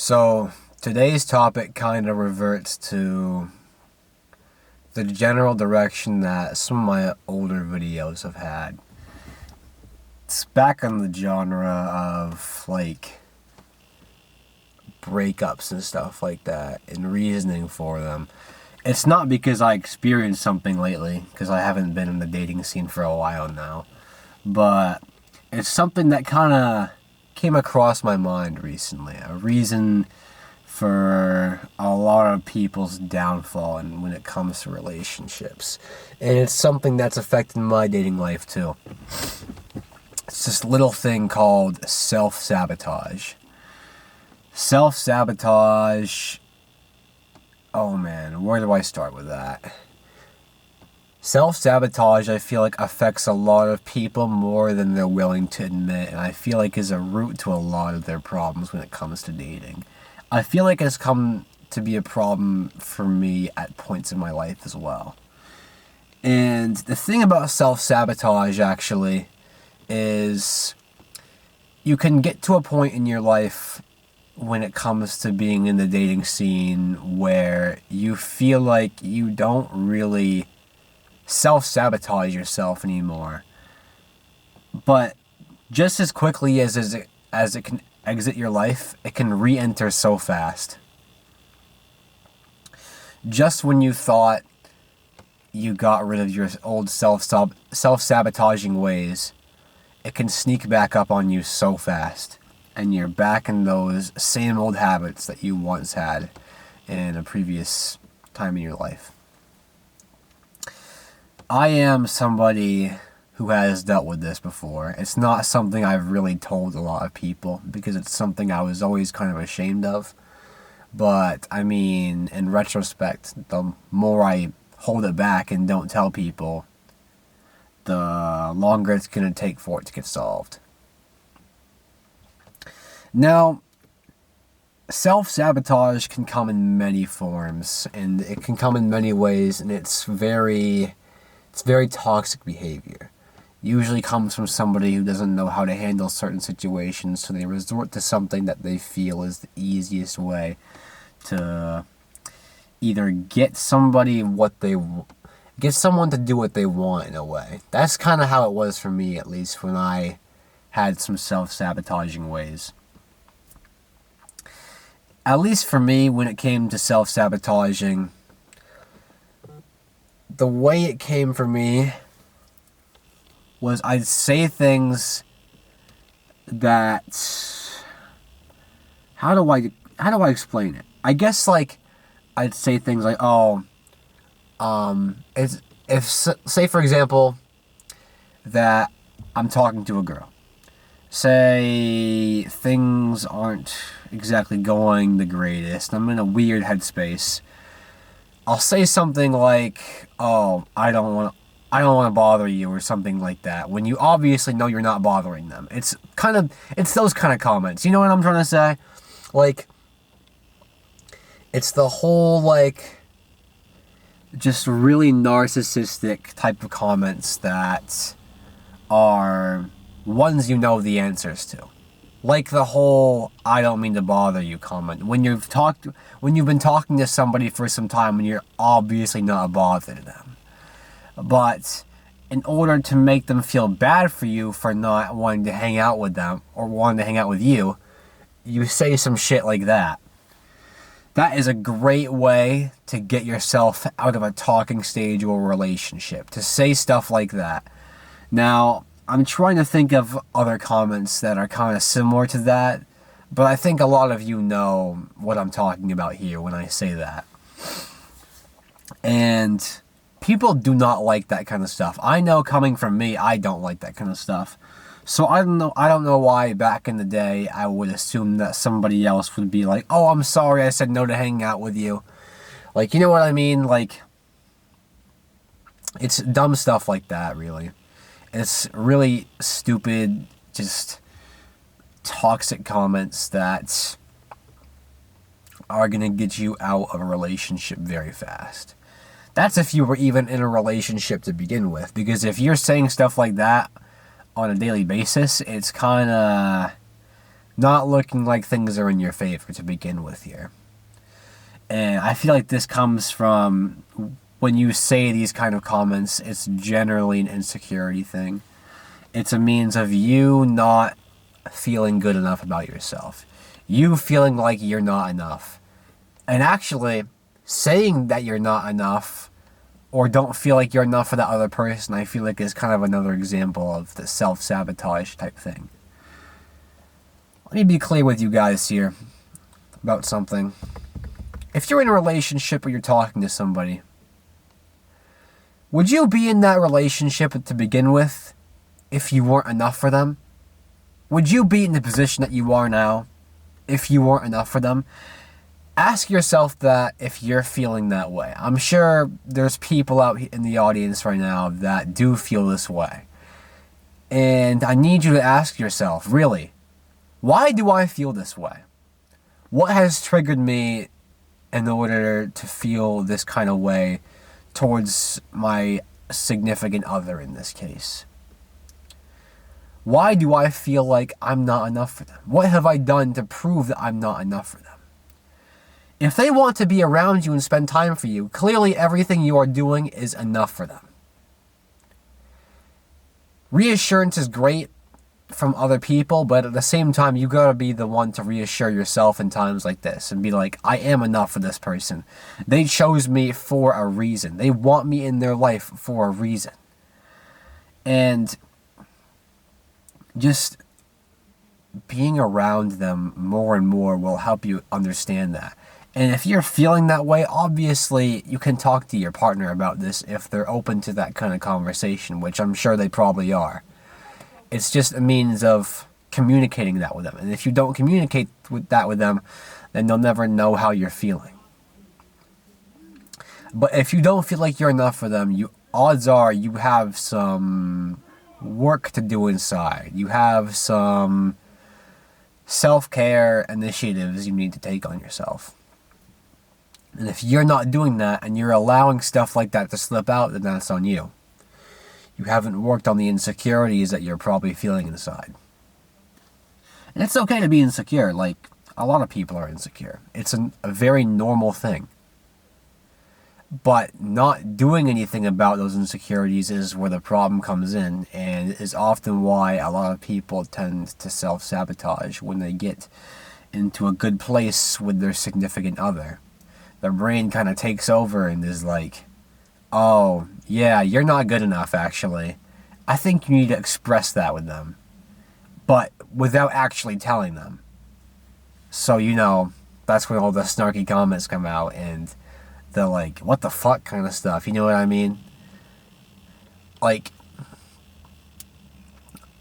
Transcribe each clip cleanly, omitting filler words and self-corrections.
So today's topic kind of reverts to the general direction that some of my older videos have had. It's back on the genre of like breakups and stuff like that and reasoning for them. It's not because I experienced something lately, because I haven't been in the dating scene for a while now, but it's something that kind of came across my mind recently. A reason for a lot of people's downfall when it comes to relationships. And it's something that's affected my dating life too. It's this little thing called self-sabotage. Self-sabotage, oh man, where do I start with that? Self-sabotage, I feel like, affects a lot of people more than they're willing to admit, and I feel like is a root to a lot of their problems when it comes to dating. I feel like it's come to be a problem for me at points in my life as well. And the thing about self-sabotage, actually, is you can get to a point in your life when it comes to being in the dating scene where you feel like you don't really self-sabotage yourself anymore. But just as quickly as it can exit your life, it can re-enter so fast. Just when you thought you got rid of your old self-sabotaging ways, it can sneak back up on you so fast. And you're back in those same old habits that you once had in a previous time in your life. I am somebody who has dealt with this before. It's not something I've really told a lot of people because it's something I was always kind of ashamed of. But, I mean, in retrospect, the more I hold it back and don't tell people, the longer it's going to take for it to get solved. Now, self-sabotage can come in many forms, and it can come in many ways, and it's very toxic behavior. Usually comes from somebody who doesn't know how to handle certain situations, so they resort to something that they feel is the easiest way to either get someone to do what they want in a way. That's kind of how it was for me, at least, when I had some self-sabotaging ways. At least for me, when it came to self-sabotaging, the way it came for me was I'd say things that, how do I explain it? I guess, like, I'd say things like, say for example that I'm talking to a girl. Say things aren't exactly going the greatest. I'm in a weird headspace. I'll say something like, "Oh, I don't want to bother you," or something like that, when you obviously know you're not bothering them. It's those kind of comments. You know what I'm trying to say? Like, it's the whole, like, just really narcissistic type of comments that are ones you know the answers to. Like the whole "I don't mean to bother you" comment. When you've been talking to somebody for some time and you're obviously not a bother to them. But in order to make them feel bad for you for not wanting to hang out with them or wanting to hang out with you, you say some shit like that. That is a great way to get yourself out of a talking stage or relationship, to say stuff like that. Now, I'm trying to think of other comments that are kind of similar to that, but I think a lot of you know what I'm talking about here when I say that. And people do not like that kind of stuff. I know, coming from me, I don't like that kind of stuff. So I don't know why back in the day I would assume that somebody else would be like, "Oh, I'm sorry, I said no to hanging out with you." Like, you know what I mean? Like, it's dumb stuff like that, really. It's really stupid, just toxic comments that are going to get you out of a relationship very fast. That's if you were even in a relationship to begin with, because if you're saying stuff like that on a daily basis, it's kind of not looking like things are in your favor to begin with here. And I feel like this comes from when you say these kind of comments, it's generally an insecurity thing. It's a means of you not feeling good enough about yourself. You feeling like you're not enough. And actually, saying that you're not enough or don't feel like you're enough for that other person, I feel like is kind of another example of the self-sabotage type thing. Let me be clear with you guys here about something. If you're in a relationship or you're talking to somebody, would you be in that relationship to begin with if you weren't enough for them? Would you be in the position that you are now if you weren't enough for them? Ask yourself that if you're feeling that way. I'm sure there's people out in the audience right now that do feel this way. And I need you to ask yourself, really, why do I feel this way? What has triggered me in order to feel this kind of way towards my significant other in this case? Why do I feel like I'm not enough for them? What have I done to prove that I'm not enough for them? If they want to be around you and spend time for you, clearly everything you are doing is enough for them. Reassurance is great from other people, but at the same time, you gotta be the one to reassure yourself in times like this and be like, I am enough for this person. They chose me for a reason. They want me in their life for a reason. And just being around them more and more will help you understand that. And if you're feeling that way, obviously you can talk to your partner about this if they're open to that kind of conversation, which I'm sure they probably are. It's just a means of communicating that with them. And if you don't communicate with them, then they'll never know how you're feeling. But if you don't feel like you're enough for them, odds are you have some work to do inside. You have some self-care initiatives you need to take on yourself. And if you're not doing that and you're allowing stuff like that to slip out, then that's on you. You haven't worked on the insecurities that you're probably feeling inside. And it's okay to be insecure. Like, a lot of people are insecure. It's a very normal thing. But not doing anything about those insecurities is where the problem comes in, and is often why a lot of people tend to self-sabotage when they get into a good place with their significant other. Their brain kind of takes over and is like, oh, yeah, you're not good enough, actually. I think you need to express that with them, but without actually telling them. So, that's when all the snarky comments come out, and they're like, what the fuck kind of stuff, you know what I mean? Like,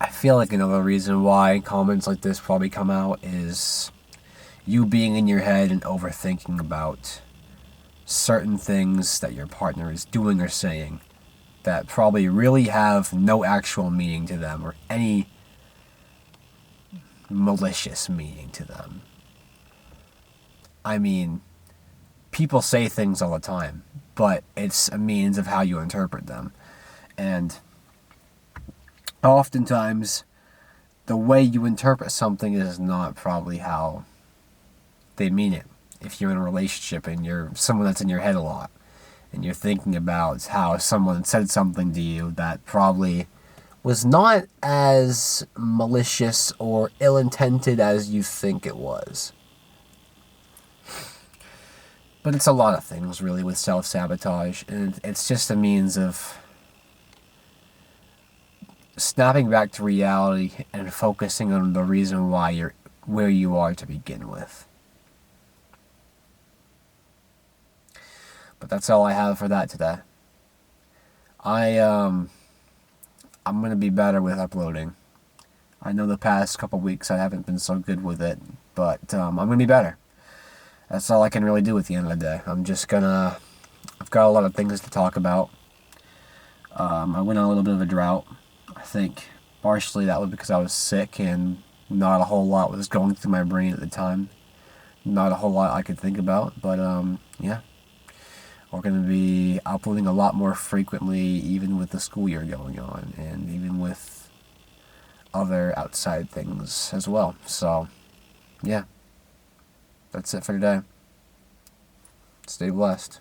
I feel like another reason why comments like this probably come out is you being in your head and overthinking about certain things that your partner is doing or saying that probably really have no actual meaning to them or any malicious meaning to them. I mean, people say things all the time, but it's a means of how you interpret them. And oftentimes, the way you interpret something is not probably how they mean it. If you're in a relationship and you're someone that's in your head a lot, and you're thinking about how someone said something to you that probably was not as malicious or ill-intended as you think it was. But it's a lot of things, really, with self-sabotage, and it's just a means of snapping back to reality and focusing on the reason why you're where you are to begin with. But that's all I have for that today. I'm gonna be better with uploading. I know the past couple weeks I haven't been so good with it, but I'm gonna be better. That's all I can really do at the end of the day. I've got a lot of things to talk about. I went on a little bit of a drought. I think partially that was because I was sick and not a whole lot was going through my brain at the time. Not a whole lot I could think about, but yeah. We're going to be uploading a lot more frequently, even with the school year going on, and even with other outside things as well. So, yeah, that's it for today. Stay blessed.